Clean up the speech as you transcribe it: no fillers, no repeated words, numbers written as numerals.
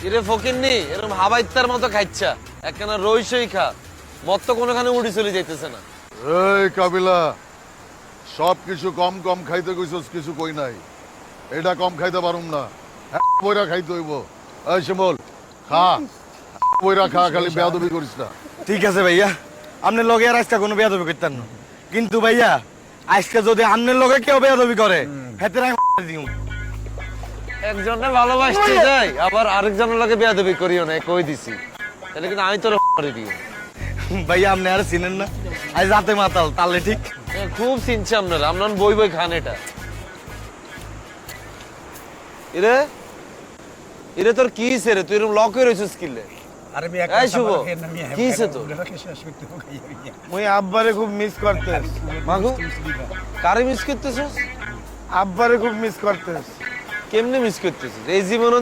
কিরে ফকিন্নি এরকম হাবাইত্তার মতো খাইচ্ছা একখানা রইসই খা মত তো কোনোখানে উড়ি চলে যাইতেছে না। এই কাবিলা, সব কিছু কম কম খাইতে কইছস, কিছু কই নাই। এটা কম খাইতে পারুম না, বইরা খাইতে হইব। এই শিমুল, খা বইরা খা, খালি বেয়াদবি করিস না। ঠিক আছে ভাইয়া, আপনার লগে আর আজকে কোনো বেয়াদবি করতেন না, কিন্তু ভাইয়া আজকে যদি আপনার লগে কেউ বেয়াদবি করে হেতে দিও। একজনে ভালোবাসতে যাই আবার আরেকজনের লগে বেয়াদবি করিও না, কই দিছি। তাহলে কিন্তু আমি তোর করে দিই। ভাইয়া আপনি আর চিনেন না, আজ রাতে মাতাল তাহলে ঠিক। খুব চিনছি আপনারা, আপনার বই বই খান এটা। ইরে ইরে তোর কি হইছে রে, তুই এরকম লক হয়ে রইছিস কিলে? আরে এই শুভ, কি হইছে তোর? মুই আব্বারে খুব মিস করতেছ। মাগো কারে মিস করতেছিস? আব্বারে খুব মিস করতেছ। কেমনে মিস করতেছিস? এই জীবনে